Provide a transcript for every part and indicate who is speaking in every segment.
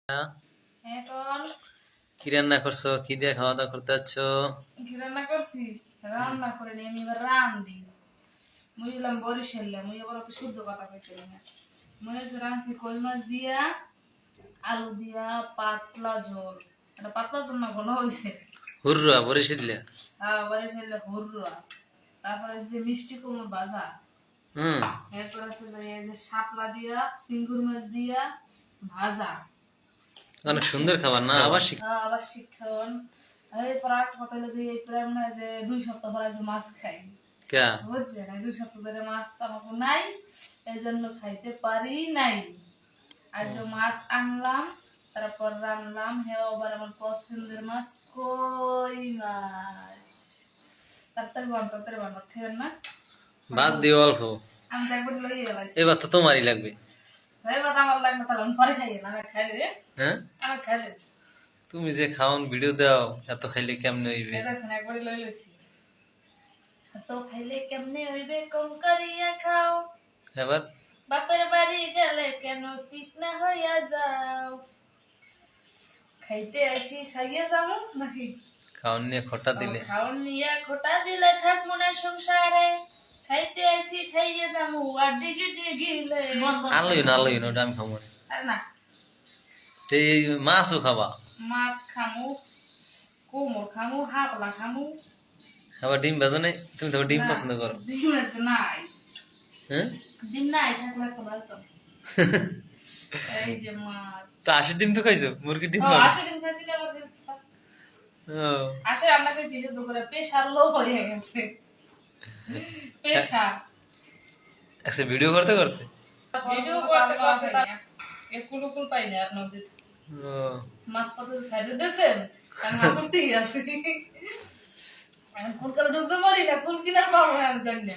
Speaker 1: এখন
Speaker 2: কি রান্না করছো? কি দিয়ে খাওয়া দাওয়া করতে যাচ্ছ?
Speaker 1: কি রান্না করছি? রান্না করে নিয়ে আমি এবার রান্ধি। মুই এলাম বরিশালে, মুই এবার তো শুদ্ধ কথা কইছিলাম না। মুই যে রাঁধছি কই মাছ দিয়া আলু দিয়া পাতলা ঝোল। এটা পাতলা ঝোল না ঘন হইছে।
Speaker 2: হুররা বরিশালে।
Speaker 1: হ্যাঁ বরিশালে হুররা। তারপরে যে মিষ্টি কুমড়ো ভাজা।
Speaker 2: হুম।
Speaker 1: এরপর আছে যে এই যে শাপলা দিয়া চিংড়ি মাছ দিয়া ভাজা।
Speaker 2: অনেক সুন্দর খাবার না? আবার
Speaker 1: আবার শিক্ষণ এই পরাট হোটেলে যে এই প্রায় মনে হয় যে 2 সপ্তাহ পরে যে মাছ খাই
Speaker 2: কে
Speaker 1: বুঝছেন, 2 সপ্তাহ ধরে মাছ আমাকে নাই, এই জন্য খাইতে পারি নাই। আর যে মাছ আনলাম তারপর রান্নাম, হ্যাঁ আবার আমার পছন্দের মাছ কই মাছ। তাড়াতাড়ি বানাতে খেলেন না,
Speaker 2: বাদ দিও অল্প।
Speaker 1: আমি তো একবার লইয়ে গেলাম।
Speaker 2: এবার তো তোমারই লাগবে।
Speaker 1: এবার আমার লাগবে তাহলে আমি পরে খাইয়ে না, আমি খাইলে
Speaker 2: হ্যাঁ,
Speaker 1: আমি খাইলে
Speaker 2: তুমি যে খাওন ভিডিও দাও, এত খাইলে কেমনে হইবে?
Speaker 1: একবারই লই লইছি। তো খাইলে কেমনে হইবে কোন করিয়া খাও,
Speaker 2: এবার
Speaker 1: বাপের বাড়ি গেলে কেন চিকনা হইয়া যাও। খাইতে আইছি খাইয়ে যাবো নাকি?
Speaker 2: খাওন নিয়ে খোটা দিলে।
Speaker 1: খাওন নিয়ে খোটা দিলে থাকবো না সংসারে। খাইতে আইছি খাইয়ে যাবো আর ডিগি ডিগিলে।
Speaker 2: আলোই না ওটা আমি খাবো না।
Speaker 1: আরে না,
Speaker 2: এই মাছও খাবা?
Speaker 1: মাছ খামু, কুমড় খামু, হাপলা খামু।
Speaker 2: আবার ডিম ভাজো নাই? তুমি তো ডিম পছন্দ করো।
Speaker 1: ডিম তো নাই।
Speaker 2: হ্যাঁ,
Speaker 1: ডিম নাই থাকলে একটা বাজতাম। এই যে মাছ।
Speaker 2: তো 80 ডিম তো খাইছো, মুরগির ডিম
Speaker 1: ও
Speaker 2: খাও?
Speaker 1: আসে ডিম খাইছি না, আবার
Speaker 2: ও
Speaker 1: আসে রান্না করেছি যে দুপুরে প্রেশার লো হয়ে গেছে। প্রেশার
Speaker 2: আচ্ছা, ভিডিও করতে করতে
Speaker 1: ভিডিও করতে করতে কুলুকুল পাই না আর নদীতে
Speaker 2: ও
Speaker 1: মাছ কত সাইডে দিয়েছেন, আমি হাতুরতেই আছি। আমি কোন কালে ডুবতে পারি না, কোন কিনার পাবো আমি জানি না।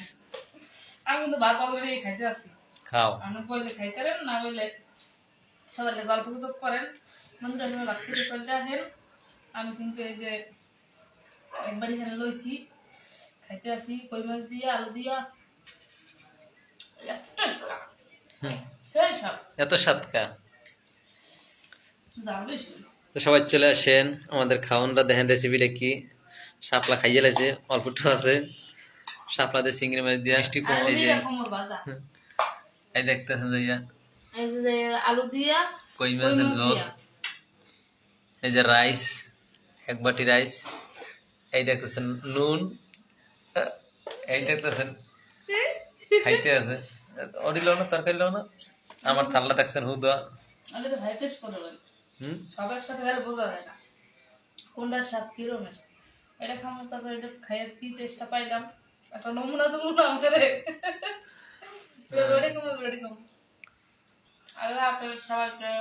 Speaker 1: আমি কিন্তু ভাত অলরেডি খাইতে আছি।
Speaker 2: খাও।
Speaker 1: আমি বললে খাইতেন না, বললে সবাই গল্প গুজব করেন, বন্ধুরা ভাত খেতে চলে আসেন। আমি কিন্তু এই যে একবার এখানে লইছি খাইতে আছি কই মাছ দিয়া আলু দিয়া।
Speaker 2: এত স্বাদ কা? তো সবাই চলে আসেন, আমাদের খাওয়ানটা দেখেন রেসিপিটা কি। শাপলা খাইয়ে লাগছে, অল্পটু আছে। শাপলা দিয়ে চিংড়ি মাছ দিয়ে মিষ্টি কুমড়ো, এই যে এই দেখতেছেন যে
Speaker 1: আলু দিয়া
Speaker 2: কই মাছের ঝোল, এই যে রাইস, এক বাটি রাইস, এই দেখতেছেন নুন, এই দেখতেছেন খাইতে আছে। অডি লো না, তরকারি লো না, আমার থাল্লা দেখছেন হুদা।
Speaker 1: আমি তো ভাই টেস্ট করে বলি, সব একসাথে গেলে বোঝা যায় না কোনটার স্বাদ কিরম। এটা খামো তারপর এটা খাইয়ে কি টেস্টটা পাইলাম, একটা নমুনা আমাদের রেডি খামো। আল্লাহ হাফেজ সবাইকে।